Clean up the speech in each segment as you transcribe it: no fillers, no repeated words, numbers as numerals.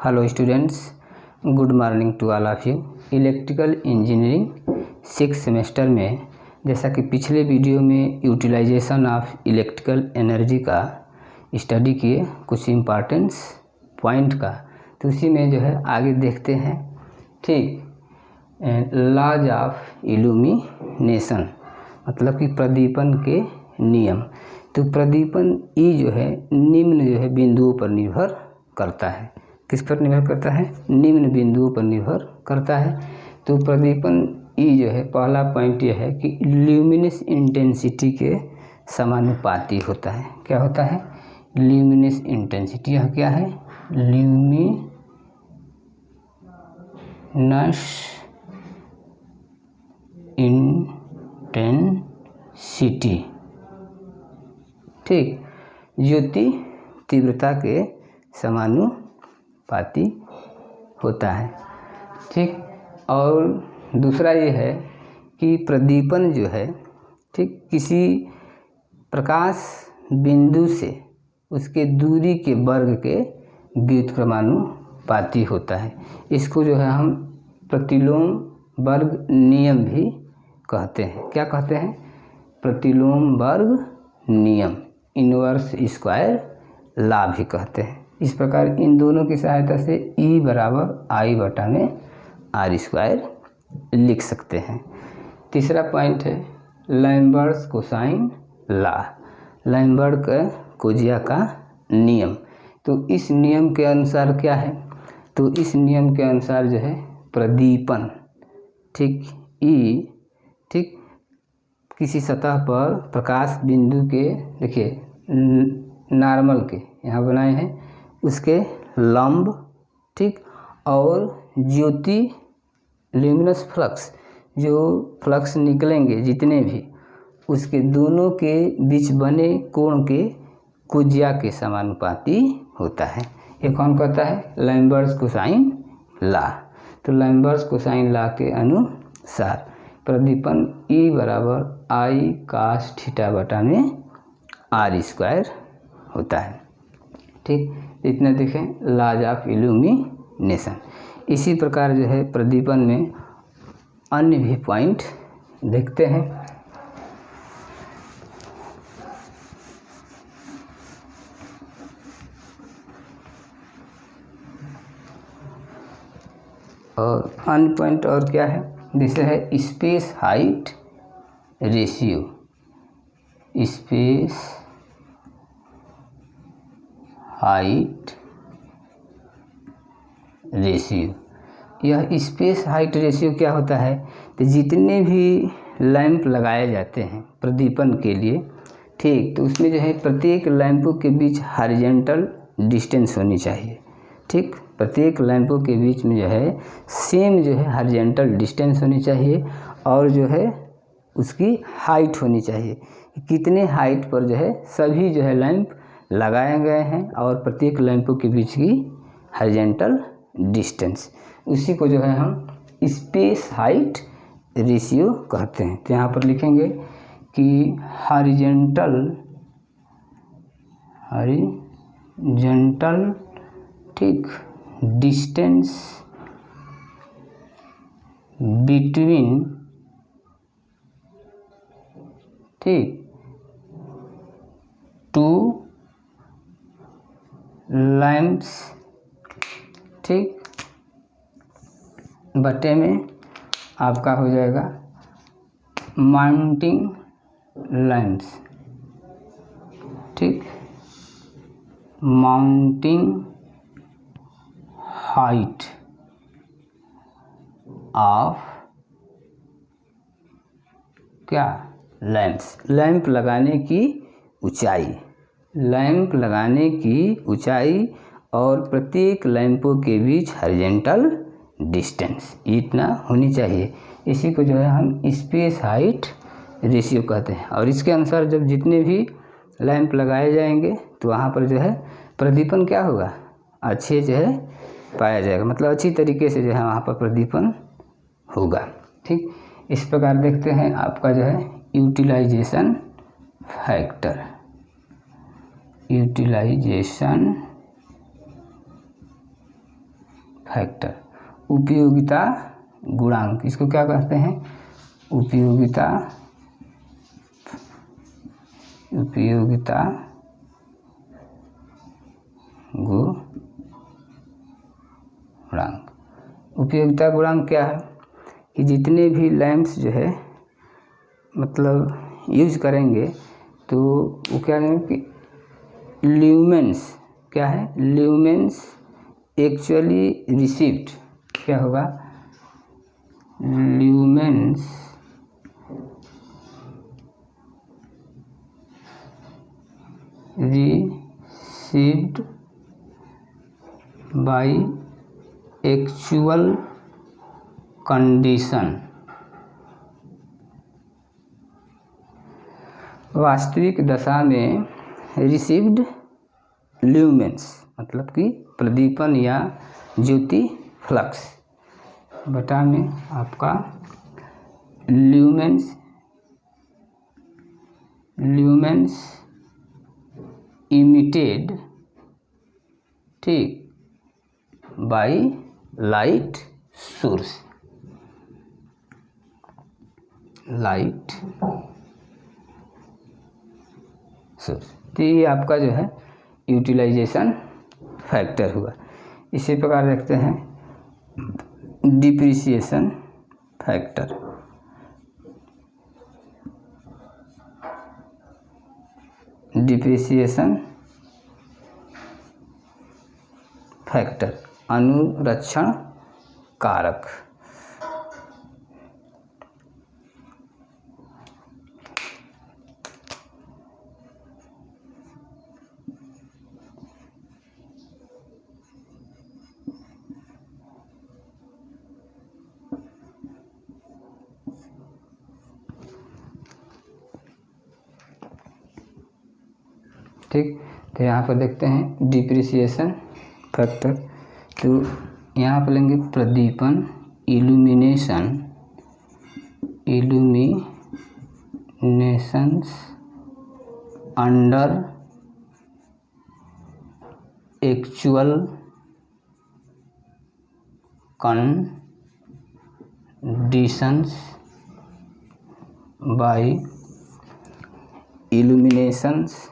Hello students, good morning to all of you. Electrical engineering 6 semester में जैसा कि पिछले वीडियो में यूटिलाइजेशन ऑफ इलेक्ट्रिकल एनर्जी का स्टडी किए कुछ इम्पॉर्टेंस पॉइंट का, तो उसी में जो है आगे देखते हैं। ठीक, लॉज ऑफ इल्यूमिनेशन मतलब कि प्रदीपन के नियम। तो प्रदीपन ई जो है निम्न जो है बिंदुओं पर निर्भर करता है। किस पर निर्भर करता है? निम्न बिंदुओं पर निर्भर करता है। तो प्रदीपन ई जो है, पहला पॉइंट ये है कि ल्यूमिनस इंटेंसिटी के समानुपाती होता है। क्या होता है? Luminous intensity. यह क्या है? Luminous intensity. ठीक, ज्योति तीव्रता के समानुपाती होता है। ठीक, और दूसरा ये है कि प्रदीपन जो है, ठीक, किसी प्रकाश बिंदु से उसके दूरी के वर्ग के व्युत्क्रमानुपाती होता है। इसको जो है हम प्रतिलोम वर्ग नियम भी कहते हैं। क्या कहते हैं? प्रतिलोम वर्ग नियम, इनवर्स स्क्वायर लॉ भी कहते हैं। इस प्रकार इन दोनों की सहायता से E बराबर I बटा में R स्क्वायर लिख सकते हैं। तीसरा पॉइंट है Lambert cosine law, Lambert Kojiya का नियम। तो इस नियम के अनुसार क्या है? तो इस नियम के अनुसार जो है प्रदीपन, ठीक, E, ठीक, किसी सतह पर प्रकाश बिंदु के, देखिए नॉर्मल के यहाँ बनाए हैं, उसके लंब, ठीक, और ज्योति ल्यूमिनस फ्लक्स, जो फ्लक्स निकलेंगे जितने भी, उसके दोनों के बीच बने कोण के कोजिया के समानुपाती होता है। ये कौन कहता है? Lambert cosine law. तो लैम्बर्ट कोसाइन लॉ के अनुसार प्रदीपन E बराबर I cos थीटा बटा में R स्क्वायर होता है। ठीक, इतना देखें लॉज ऑफ इल्यूमिनेशन। इसी प्रकार जो है प्रदीपन में अन्य भी पॉइंट देखते हैं। और अन्य पॉइंट और क्या है? जैसे है space height ratio. Space height ratio, यह स्पेस हाइट रेशियो क्या होता है? तो जितने भी लैंप लगाए जाते हैं प्रदीपन के लिए, ठीक, तो उसमें जो है प्रत्येक लैंपों के बीच हॉरिजॉन्टल डिस्टेंस होनी चाहिए। ठीक, प्रत्येक लैंपों के बीच में जो है सेम जो है हॉरिजॉन्टल डिस्टेंस होनी चाहिए, और जो है उसकी हाइट होनी चाहिए। कितने हाइट पर जो है सभी जो है लैंप लगाए गए हैं, और प्रत्येक लैंपों के बीच की हॉरिजॉन्टल डिस्टेंस, उसी को जो है हम स्पेस हाइट रेशियो कहते हैं। तो यहाँ पर लिखेंगे कि हॉरिजॉन्टल ठीक डिस्टेंस बिटवीन, ठीक, टू लैंप्स, ठीक, बटे में आपका हो जाएगा माउंटिंग लैंप्स। ठीक, माउंटिंग हाइट ऑफ क्या? लैंप्स। लैंप लगाने की ऊंचाई, लैंप लगाने की ऊंचाई और प्रत्येक लैंपों के बीच हॉरिजॉन्टल डिस्टेंस इतना होनी चाहिए। इसी को जो है हम स्पेस हाइट रेशियो कहते हैं। और इसके अनुसार जब जितने भी लैंप लगाए जाएंगे तो वहाँ पर जो है प्रदीपन क्या होगा? अच्छे जो है पाया जाएगा, मतलब अच्छी तरीके से जो है वहाँ पर प्रदीपन होगा। ठीक, इस प्रकार देखते हैं आपका जो है यूटिलाइजेशन फैक्टर, यूटिलाइजेशन फैक्टर। उपयोगिता गुणांक, इसको क्या कहते हैं? उपयोगिता गुणांक। उपयोगिता गुणांक क्या है कि जितने भी लैंप्स जो है मतलब यूज करेंगे तो वो क्या है कि ल्यूमेंस, क्या है? ल्यूमेंस एक्चुअली रिसीव्ड, क्या होगा? Lumens received by actual condition। वास्तविक दशा में रिसीव्ड ल्यूमेंस मतलब कि प्रदीपन या ज्योति फ्लक्स बटा में आपका ल्यूमेंस इमिटेड, ठीक, बाय लाइट सोर्स, तो ये आपका जो है यूटिलाइजेशन फैक्टर हुआ। इसी प्रकार देखते हैं डिप्रिसिएशन फैक्टर। डिप्रिसिएशन फैक्टर अनुरक्षण कारक। ठीक, तो यहाँ पर देखते हैं डिप्रिसिएशन फैक्टर। तो यहाँ पर लेंगे प्रदीपन illuminations under actual conditions by illuminations,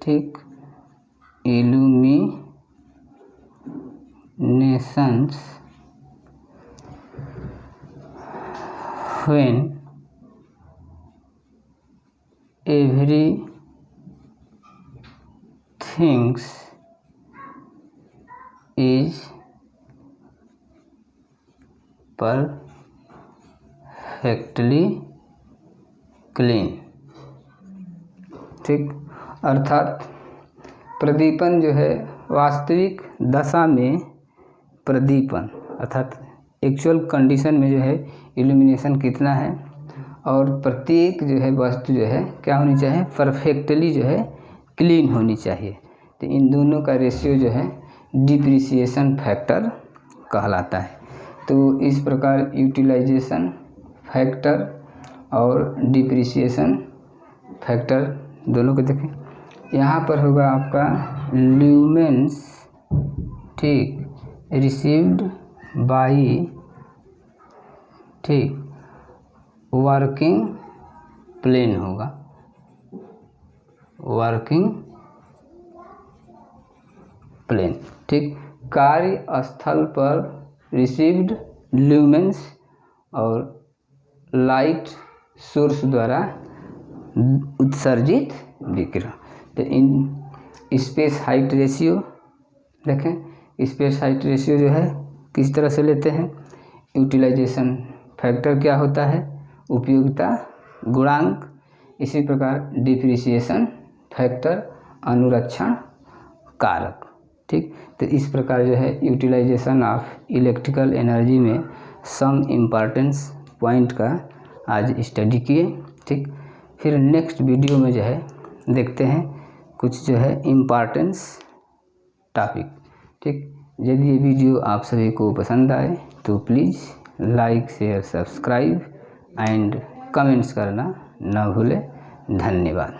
ठीक, illuminations when everything is perfectly clean, ठीक। अर्थात प्रदीपन जो है वास्तविक दशा में प्रदीपन अर्थात एक्चुअल कंडीशन में जो है इल्यूमिनेशन कितना है और प्रत्येक जो है वस्तु जो है क्या होनी चाहिए? परफेक्टली जो है क्लीन होनी चाहिए। तो इन दोनों का रेशियो जो है डिप्रिसिएशन फैक्टर कहलाता है। तो इस प्रकार यूटिलाइजेशन फैक्टर और डिप्रिसिएशन फैक्टर दोनों को देखें। यहाँ पर होगा आपका ल्यूमेंस, ठीक, रिसीव्ड बाई, ठीक, वर्किंग प्लेन होगा, वर्किंग प्लेन, ठीक। कार्यस्थल पर रिसीव्ड ल्यूमेंस और लाइट सोर्स द्वारा उत्सर्जित विकिरण। तो इन स्पेस हाइट रेशियो देखें, स्पेस हाइट रेशियो जो है किस तरह से लेते हैं? यूटिलाइजेशन फैक्टर क्या होता है? उपयोगिता गुणांक। इसी प्रकार डिप्रिसिएशन फैक्टर अनुरक्षण कारक, ठीक। तो इस प्रकार जो है यूटिलाइजेशन ऑफ इलेक्ट्रिकल एनर्जी में सम इम्पॉर्टेंस पॉइंट का आज स्टडी किए, ठीक। फिर नेक्स्ट वीडियो में जो है देखते हैं कुछ जो है इम्पॉर्टेंस टॉपिक, ठीक। यदि ये वीडियो आप सभी को पसंद आए तो please like, share, subscribe and comments करना न भूलें। धन्यवाद।